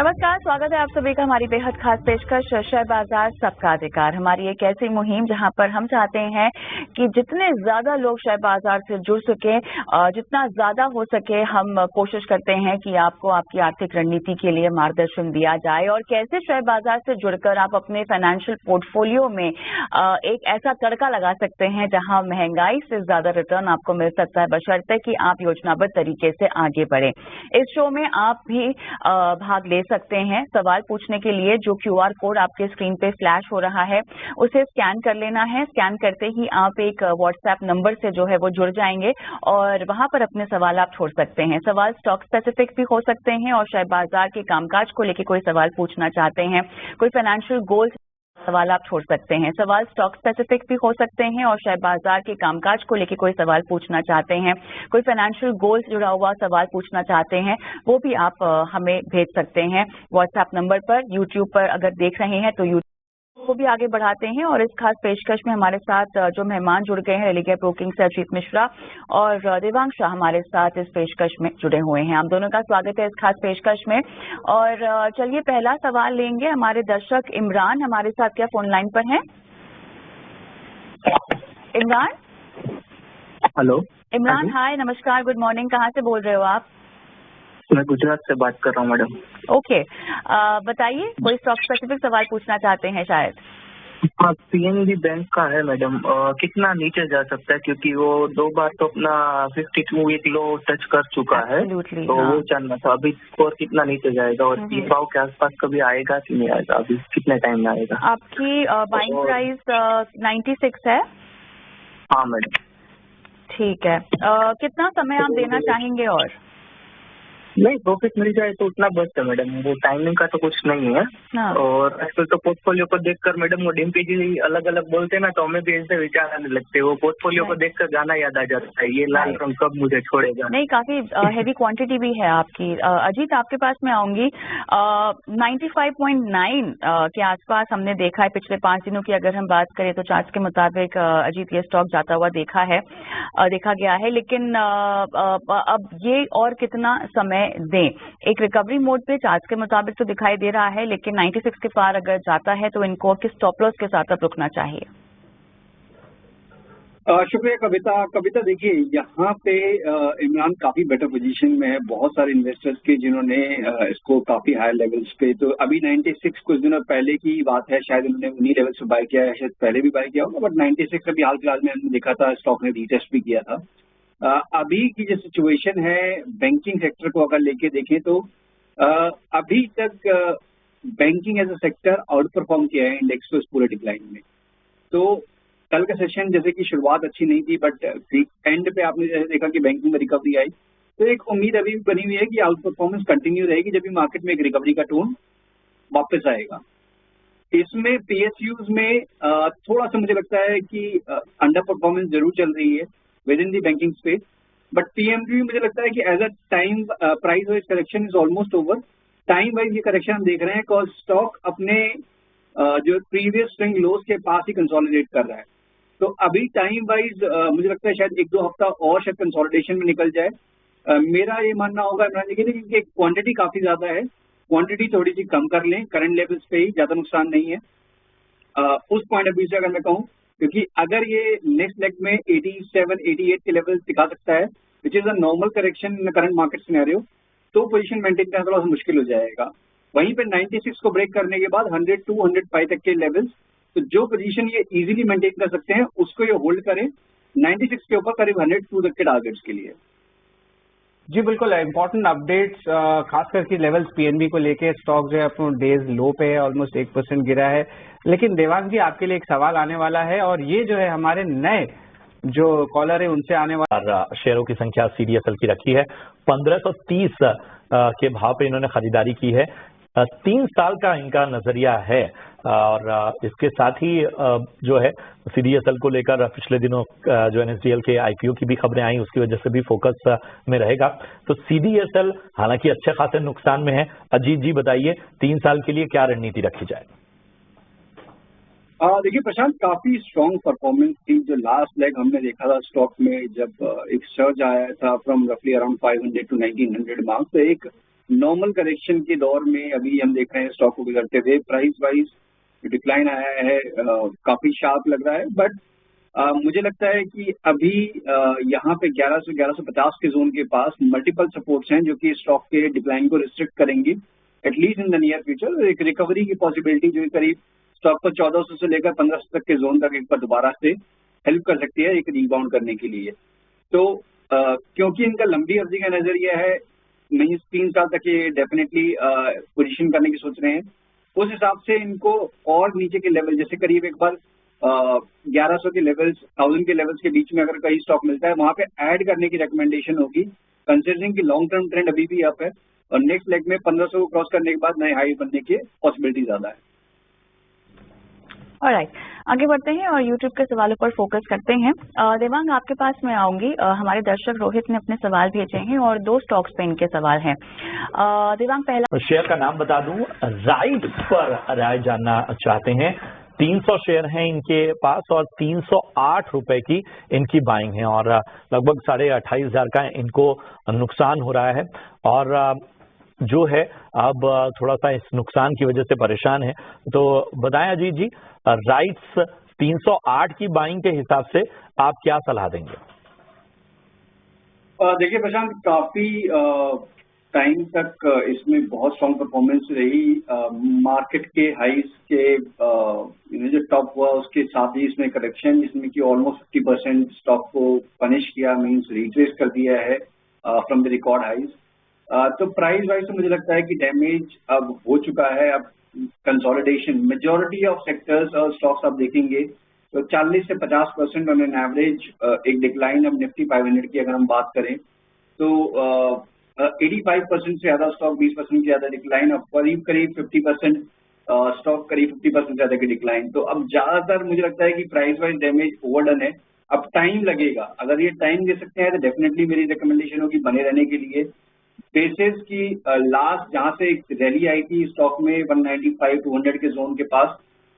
नमस्कार, स्वागत है आप सभी का हमारी बेहद खास पेशकश शेयर बाजार सबका अधिकार। हमारी एक ऐसी मुहिम जहां पर हम चाहते हैं कि जितने ज्यादा लोग शेयर बाजार से जुड़ सके, जितना ज्यादा हो सके हम कोशिश करते हैं कि आपको आपकी आर्थिक रणनीति के लिए मार्गदर्शन दिया जाए और कैसे शेयर बाजार से जुड़कर आप अपने फाइनेंशियल पोर्टफोलियो में एक ऐसा तड़का लगा सकते हैं जहां महंगाई से ज्यादा रिटर्न आपको मिल सकता है, बशर्ते कि आप योजनाबद्ध तरीके से आगे बढ़े। इस शो में आप भी भाग ले सकते हैं। सवाल पूछने के लिए जो क्यूआर कोड आपके स्क्रीन पे फ्लैश हो रहा है उसे स्कैन कर लेना है। स्कैन करते ही आप एक व्हाट्सएप नंबर से जो है वो जुड़ जाएंगे और वहां पर अपने सवाल आप छोड़ सकते हैं। सवाल स्टॉक स्पेसिफिक भी हो सकते हैं और शेयर बाजार के कामकाज को लेकर कोई सवाल पूछना चाहते हैं, कोई फाइनेंशियल गोल्स सवाल आप छोड़ सकते हैं। सवाल स्टॉक स्पेसिफिक भी हो सकते हैं और शेयर बाजार के कामकाज को लेकर कोई सवाल पूछना चाहते हैं, कोई फाइनेंशियल गोल्स जुड़ा हुआ सवाल पूछना चाहते हैं, वो भी आप हमें भेज सकते हैं व्हाट्सएप नंबर पर। यूट्यूब पर अगर देख रहे हैं तो यूट्यूब को भी आगे बढ़ाते हैं। और इस खास पेशकश में हमारे साथ जो मेहमान जुड़ गए हैं, रेलिगेयर ब्रोकिंग से अजीत मिश्रा और देवांग शाह हमारे साथ इस पेशकश में जुड़े हुए हैं। आप दोनों का स्वागत है इस खास पेशकश में। और चलिए पहला सवाल लेंगे। हमारे दर्शक इमरान हमारे साथ क्या फोन लाइन पर हैं? इमरान, हेलो इमरान, हाय, नमस्कार, गुड मॉर्निंग। कहाँ से बोल रहे हो आप? मैं गुजरात से बात कर रहा हूँ मैडम। ओके, बताइए, कोई स्टॉक स्पेसिफिक सवाल पूछना चाहते हैं शायद? हाँ, पीएनबी बैंक का है मैडम। कितना नीचे जा सकता है, क्योंकि वो 2 बार तो अपना 52 वीक लो टच कर चुका है। तो हाँ। वो जानना था अभी स्कोर कितना नीचे जाएगा और 30 भाव के आसपास कभी आएगा कि नहीं आएगा, अभी कितने टाइम में आएगा? आपकी बाइंग प्राइस 96 है? हाँ मैडम। ठीक है, कितना समय आप देना चाहेंगे? और नहीं, प्रॉफिट मिल जाए तो उतना बेस्ट है मैडम, वो टाइमिंग का तो कुछ नहीं है। हाँ। और आजकल तो पोर्टफोलियो को देखकर मैडम वो डिम्पी जी अलग अलग बोलते हैं ना, तो हमें भी ऐसे विचार आने लगते हैं। वो पोर्टफोलियो को देखकर गाना याद आ जाता है, ये लाल रंग कब मुझे छोड़ेगा। नहीं, काफी हेवी क्वांटिटी भी है आपकी। अजीत, आपके पास मैं आऊंगी। 95.9 के आसपास हमने देखा है पिछले 5 दिनों की अगर हम बात करें तो चार्ट के मुताबिक अजीत ये स्टॉक जाता हुआ देखा गया है। लेकिन अब ये और कितना समय दें? एक रिकवरी मोड पे चार्ट के मुताबिक तो दिखाई दे रहा है, लेकिन 96 के पार अगर जाता है तो इनको किस स्टॉप लॉस के साथ अब रुकना चाहिए? शुक्रिया कविता, देखिए यहाँ पे इमरान काफी बेटर पोजीशन में है। बहुत सारे इन्वेस्टर्स के जिन्होंने इसको काफी हाई लेवल्स पे, तो अभी 96 कुछ दिनों पहले की बात है, शायद उन्होंने उन्हीं लेवल्स पे बाय किया है, शायद पहले भी बाय किया होगा, बट 96 अभी हाल फिलहाल में हमने देखा था स्टॉक ने रीटेस्ट भी किया था। अभी की जो सिचुएशन है बैंकिंग सेक्टर को अगर लेके देखें तो अभी तक banking as a sector outperform किया है इंडेक्स को इस पूरे डिक्लाइन में। तो कल का सेशन जैसे कि शुरुआत अच्छी नहीं थी, बट एंड पे आपने जैसे देखा कि बैंकिंग में रिकवरी आई, तो एक उम्मीद अभी भी बनी हुई है कि आउट परफॉर्मेंस कंटिन्यू रहेगी जब भी मार्केट में एक रिकवरी का टोन वापस आएगा। इसमें पीएसयूज में थोड़ा सा मुझे लगता है कि अंडर परफॉर्मेंस जरूर चल रही है within the banking space, but PMB मुझे लगता है कि as a time price wise correction is almost over. Time wise ये करेक्शन हम देख रहे हैं बिकॉज स्टॉक अपने जो प्रीवियस स्विंग लोज के पास ही कंसोलिडेट कर रहा है। तो अभी टाइम वाइज मुझे लगता है शायद 1-2 हफ्ता और शायद कंसोलिडेशन में निकल जाए। मेरा ये मानना होगा इमरान जी की कि क्वांटिटी काफी ज्यादा है, क्वांटिटी थोड़ी सी कम कर लें, करंट लेवल्स पे ही, ज्यादा नुकसान नहीं है उस पॉइंट ऑफ व्यू से अगर मैं कहूँ, क्योंकि अगर ये नेक्स्ट लेग में 87-88 के लेवल दिखा सकता है which is a normal correction in current market scenario, तो पोजीशन मेंटेन करना थोड़ा सा मुश्किल हो जाएगा। वहीं पे 96 को ब्रेक करने के बाद 100-105 तक के लेवल्स, तो जो पोजीशन ये इजीली मेंटेन कर सकते हैं उसको ये होल्ड करें 96 के ऊपर करीब 102 तक के टारगेट्स के लिए। जी बिल्कुल, इम्पोर्टेंट अपडेट्स खास करके लेवल्स पीएनबी को लेके स्टॉक जो है अपना डेज लो पे है, ऑलमोस्ट 1% गिरा है। लेकिन देवांग जी, आपके लिए एक सवाल आने वाला है और ये जो है हमारे नए जो कॉलर है उनसे आने वाला। शेयरों की संख्या सीडीएसएल की रखी है, 1530 के भाव पे इन्होंने खरीदारी की है। 3 साल का इनका नजरिया है और इसके साथ ही जो है सीडीएसएल को लेकर पिछले दिनों जो एनएसडीएल के आईपीओ की भी खबरें आई, उसकी वजह से भी फोकस में रहेगा। तो सीडीएसएल हालांकि अच्छे खासे नुकसान में है। अजीत जी बताइए, 3 साल के लिए क्या रणनीति रखी जाए? देखिए प्रशांत, काफी स्ट्रॉन्ग परफॉर्मेंस थी जो लास्ट लेग हमने देखा था स्टॉक में, जब एक सर्ज आया था फ्रॉम रफली अराउंड 500 to 1900 मार्क, तो एक नॉर्मल करेक्शन के दौर में अभी हम देख रहे हैं स्टॉक को गुजरते हुए। प्राइस वाइज डिक्लाइन आया है, काफी शार्प लग रहा है, बट मुझे लगता है कि अभी यहाँ पे 1100 से 1150 के जोन के पास मल्टीपल सपोर्ट्स हैं जो कि स्टॉक के डिक्लाइन को रिस्ट्रिक्ट करेंगे at least in the near future. एक रिकवरी की पॉसिबिलिटी जो करीब स्टॉक को 1400 से लेकर 1500 तक के जोन तक एक बार दोबारा से हेल्प कर सकती है एक रिबाउंड करने के लिए। तो क्योंकि इनका लंबी अवधि का नजरिया है, नहीं 3 साल तक ये डेफिनेटली पोजीशन करने की सोच रहे हैं, उस हिसाब से इनको और नीचे के लेवल जैसे करीब एक बार 1100 के लेवल्स 1000 के लेवल्स के बीच में अगर कहीं स्टॉक मिलता है वहां पे ऐड करने की रिकमेंडेशन होगी, कंसिडरिंग कि लॉन्ग टर्म ट्रेंड अभी भी अप है और नेक्स्ट लेग में 1500 को क्रॉस करने के बाद नए हाई बनने की पॉसिबिलिटी ज्यादा है। ऑलराइट, आगे बढ़ते हैं और YouTube के सवालों पर फोकस करते हैं। देवांग, आपके पास मैं आऊंगी। हमारे दर्शक रोहित ने अपने सवाल भेजे हैं और 2 स्टॉक्स पे इनके सवाल हैं। देवांग, पहला शेयर का नाम बता दूं, राइट पर राय जानना चाहते हैं। 300 शेयर हैं इनके पास और 308 रुपए की इनकी बाइंग है और लगभग 28,500 का इनको नुकसान हो रहा है और जो है अब थोड़ा सा इस नुकसान की वजह से परेशान है। तो बताएं अजीत जी, राइट्स 308 की बाइंग के हिसाब से आप क्या सलाह देंगे? देखिए प्रशांत, काफी टाइम तक इसमें बहुत स्ट्रॉन्ग परफॉर्मेंस रही। मार्केट के हाइस के जो टॉप हुआ उसके साथ ही इसमें करेक्शन जिसमें कि ऑलमोस्ट 50% स्टॉक को पनिश किया, मीन्स रिट्रेस कर दिया है फ्रॉम द रिकॉर्ड हाइज। तो प्राइस वाइज तो मुझे लगता है कि डैमेज अब हो चुका है। अब कंसोलिडेशन मेजॉरिटी ऑफ सेक्टर्स और स्टॉक्स आप देखेंगे तो 40 से 50% ऑन एन एवरेज एक डिक्लाइन। अब निफ्टी 500 की अगर हम बात करें तो 85% से ज्यादा स्टॉक 20% से ज्यादा डिक्लाइन, और करीब 50% स्टॉक करीब 50% ज्यादा की डिक्लाइन। तो अब ज्यादातर मुझे लगता है कि प्राइस वाइज डैमेज ओवरडन है। अब टाइम लगेगा, अगर ये टाइम दे सकते हैं तो डेफिनेटली मेरी रिकमेंडेशन होगी बने रहने के लिए। बेसिस की लास्ट जहां से एक रैली आई थी स्टॉक में 195-200 के जोन के पास,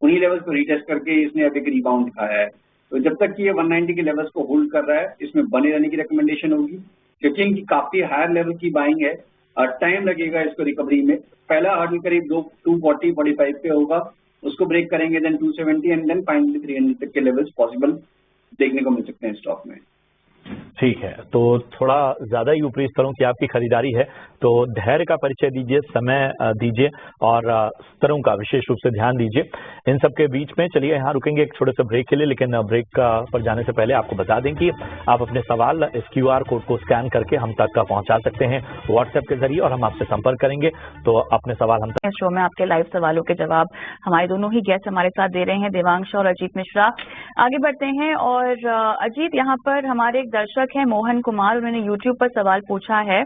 उन्हीं लेवल्स को रीटेस्ट करके इसने अब एक रिबाउंड दिखाया है। तो जब तक कि ये 190 के लेवल्स को होल्ड कर रहा है इसमें बने रहने की रिकमेंडेशन होगी, क्योंकि इनकी काफी हायर लेवल की बाइंग है और टाइम लगेगा इसको रिकवरी में। पहला हर्डल करीब 240-45 पे होगा, उसको ब्रेक करेंगे देन 270 एंड देन फाइनली 300 तक के लेवल्स पॉसिबल देखने को मिल सकते हैं स्टॉक में। ठीक है, तो थोड़ा ज्यादा ही ऊपरी स्तरों की आपकी खरीदारी है, तो धैर्य का परिचय दीजिए, समय दीजिए और स्तरों का विशेष रूप से ध्यान दीजिए। इन सब के बीच में चलिए यहाँ रुकेंगे एक छोटे से ब्रेक के लिए, लेकिन ब्रेक पर जाने से पहले आपको बता दें कि आप अपने सवाल इस QR कोड को स्कैन करके हम तक पहुंचा सकते हैं व्हाट्सएप के जरिए और हम आपसे संपर्क करेंगे। तो अपने सवाल हम तक शो में आपके लाइव सवालों के जवाब हमारे दोनों ही गेस्ट हमारे साथ दे रहे हैं, देवांश और अजीत मिश्रा। आगे बढ़ते हैं और अजीत, यहाँ पर हमारे दर्शक हैं मोहन कुमार, उन्होंने YouTube पर सवाल पूछा है।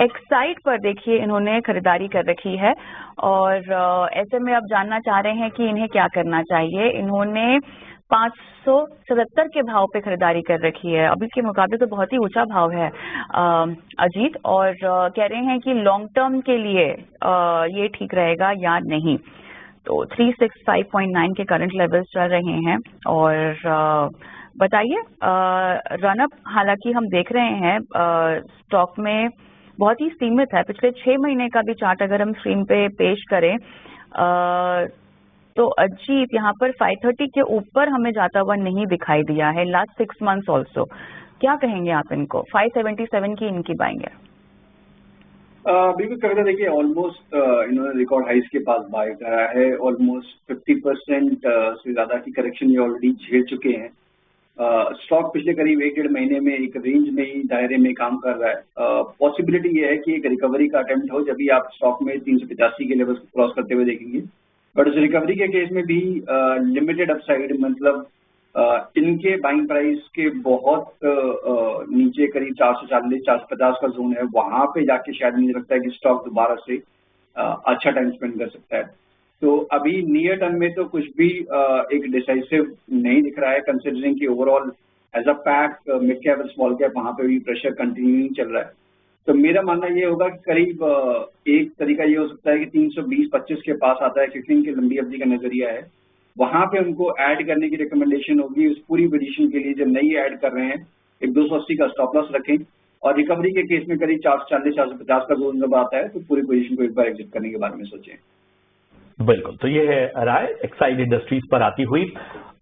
एक्साइड पर देखिए इन्होंने खरीदारी कर रखी है और ऐसे में अब जानना चाह रहे हैं कि इन्हें क्या करना चाहिए। इन्होंने 577 के भाव पे खरीदारी कर रखी है, अभी के मुकाबले तो बहुत ही ऊंचा भाव है अजीत, और कह रहे हैं कि लॉन्ग टर्म के लिए ये ठीक रहेगा या नहीं। तो 365.9 के करंट लेवल्स चल रहे हैं और बताइए, रनअप हालांकि हम देख रहे हैं स्टॉक में बहुत ही सीमित है। पिछले 6 महीने का भी चार्ट अगर हम स्क्रीन पे पेश करें तो अजीत यहाँ पर 530 के ऊपर हमें जाता हुआ नहीं दिखाई दिया है लास्ट 6 मंथ्स ऑल्सो। क्या कहेंगे आप इनको? 577 की इनकी बाइंग है। बिल्कुल कविता, देखिए ऑलमोस्ट इन्होंने रिकॉर्ड हाइस के पास बाय करा है। ऑलमोस्ट 50% से ज्यादा की करेक्शन ये ऑलरेडी झेल चुके हैं। स्टॉक पिछले करीब 1-1.5 महीने में एक रेंज में ही दायरे में काम कर रहा है। पॉसिबिलिटी ये है कि एक रिकवरी का अटेम्प्ट हो, जब भी आप स्टॉक में 385 के लेवल्स को क्रॉस करते हुए देखेंगे। बट उस रिकवरी के केस में भी लिमिटेड अपसाइड, मतलब इनके बाइंग प्राइस के बहुत नीचे करीब 440-450 का जोन है, वहां पे जाके शायद मुझे लगता है कि स्टॉक दोबारा से अच्छा टाइम स्पेंड कर सकता है। तो अभी नियर टर्म में तो कुछ भी एक डिसाइसिव नहीं दिख रहा है, कंसिडरिंग कि overall as a pack mid cap और स्मॉल कैप वहां पे भी प्रेशर कंटिन्यूइंग चल रहा है। तो मेरा मानना ये होगा कि करीब एक तरीका ये हो सकता है कि 320-25 के पास आता है, क्योंकि इनकी लंबी अवधि का नजरिया है, वहां पे उनको ऐड करने की रिकमेंडेशन होगी। उस पूरी पोजीशन के लिए जब नई ऐड कर रहे हैं एक 280 का स्टॉप लॉस रखें और रिकवरी के केस में करीब 440-450 का जोन जब आता है तो पूरी पोजीशन को एक बार एग्जिट करने के बारे में सोचें। बिल्कुल, तो ये है राय एक्साइड इंडस्ट्रीज पर आती हुई।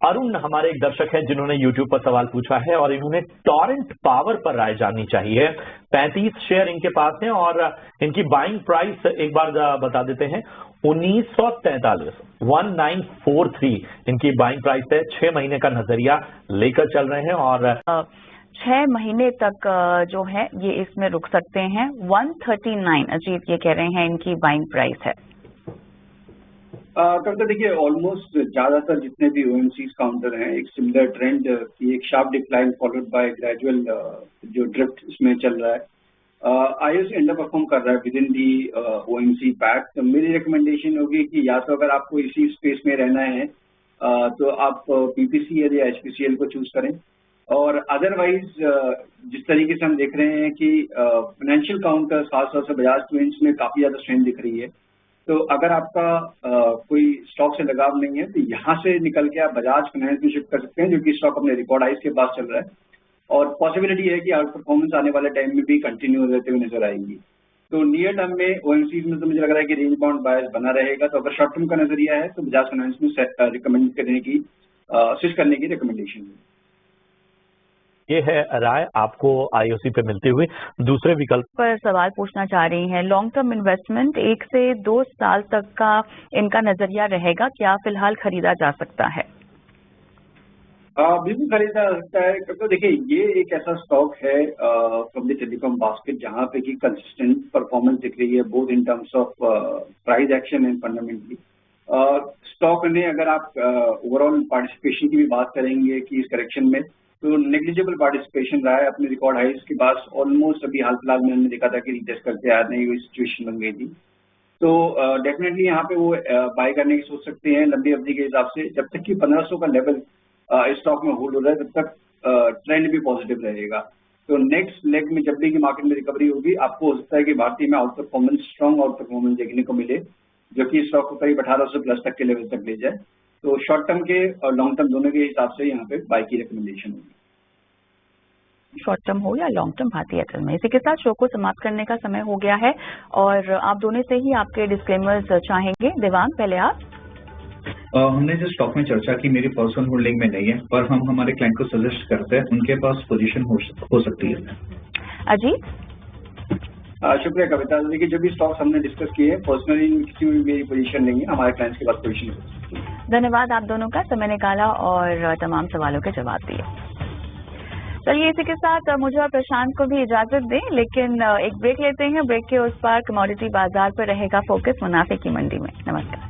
अरुण हमारे एक दर्शक हैं जिन्होंने यूट्यूब पर सवाल पूछा है और इन्होंने टॉरेंट पावर पर राय जाननी चाहिए। 35 शेयर इनके पास हैं और इनकी बाइंग प्राइस एक बार बता देते हैं 1943, 1943 इनकी बाइंग प्राइस है। 6 महीने का नजरिया लेकर चल रहे हैं और 6 महीने तक जो है ये इसमें रुक सकते हैं। 139 अजीत ये कह रहे हैं इनकी बाइंग प्राइस है। कविता देखिए, ऑलमोस्ट ज्यादातर जितने भी ओएमसीज काउंटर हैं एक सिमिलर ट्रेंड की एक sharp decline followed by gradual जो ड्रिफ्ट इसमें चल रहा है। आईओसी अंडर परफॉर्म कर रहा है विद इन दी ओएमसी पैक। तो मेरी रिकमेंडेशन होगी कि या तो अगर आपको इसी स्पेस में रहना है तो आप पीपीसीएल या एचपीसीएल को चूज करें, और अदरवाइज जिस तरीके से हम देख रहे हैं कि फाइनेंशियल काउंटर खासतौर से बजाज ट्विंस में काफी ज्यादा स्ट्रेंथ दिख रही है। तो अगर आपका कोई स्टॉक से लगाव नहीं है तो यहाँ से निकल के आप बजाज फाइनेंस में शिफ्ट कर सकते हैं, जो कि स्टॉक अपने रिकॉर्ड हाइस के पास चल रहा है और पॉसिबिलिटी है कि आउट परफॉर्मेंस आने वाले टाइम में भी कंटिन्यू रहते हुए नजर आएगी। तो नियर टर्म में ओएमसीज में तो मुझे लग रहा है कि रेंज बाउंड बायस बना रहेगा। तो अगर शॉर्ट टर्म का नजरिया है तो बजाज फाइनेंस में रिकमेंड करने की स्विच करने की रिकमेंडेशन है। ये है राय आपको आईओसी पे मिलती हुई। दूसरे विकल्प पर सवाल पूछना चाह रही हैं, लॉन्ग टर्म इन्वेस्टमेंट 1 से 2 साल तक का इनका नजरिया रहेगा, क्या फिलहाल खरीदा जा सकता है? बिल्कुल खरीदा जा सकता है। तो देखिए, ये एक ऐसा स्टॉक है फ्रॉम द टेलीकॉम बास्केट जहाँ पे की कंसिस्टेंट परफॉर्मेंस दिख रही है both in terms of price action and fundamentally. Stock में अगर आप ओवरऑल पार्टिसिपेशन की भी बात करेंगे कि इस करेक्शन में तो नेग्लिजिबल पार्टिसिपेशन रहा है अपने रिकॉर्ड हाइस के पास। ऑलमोस्ट अभी हाल फिलहाल में हमने देखा था कि रीटेस्ट करके आ नहीं हुई सिचुएशन बन गई थी। तो डेफिनेटली यहाँ पे वो बाय करने की सोच सकते हैं लंबी अवधि के हिसाब से। जब तक कि 1500 का लेवल स्टॉक में होल्ड हो रहा है तब तक ट्रेंड भी पॉजिटिव रहेगा। तो नेक्स्ट लेग में जब भी कि मार्केट में रिकवरी होगी आपको हो सकता है कि भारतीय में out performance, strong out performance देखने को मिले, जो कि स्टॉक को करीब 1800 प्लस तक के लेवल तक ले जाए। तो शॉर्ट टर्म के और लॉन्ग टर्म दोनों के हिसाब से यहाँ पे बाय की रिकमेंडेशन होगी। शॉर्ट टर्म हो या लॉन्ग टर्म भारतीय एयरटेल में। इसी के साथ शो को समाप्त करने का समय हो गया है और आप दोनों से ही आपके डिस्क्लेमर्स चाहेंगे। देवांग, पहले आप। हमने जो स्टॉक में चर्चा की मेरी पर्सनल होल्डिंग में नहीं है, पर हम हमारे क्लाइंट को सजेस्ट करते हैं, उनके पास पोजीशन हो सकती है। अजीत। शुक्रिया कविता। देखिए, जो भी स्टॉक्स हमने डिस्कस किए हैं पर्सनली किसी में मेरी पोजीशन नहीं है, हमारे क्लाइंट्स के पास पोजीशन है। धन्यवाद आप दोनों का, समय निकाला और तमाम सवालों के जवाब दिए। चलिए, इसी के साथ मुझे और प्रशांत को भी इजाजत दें, लेकिन एक ब्रेक लेते हैं। ब्रेक के उस पार कमोडिटी बाजार पर रहेगा फोकस मुनाफे की मंडी में। नमस्कार।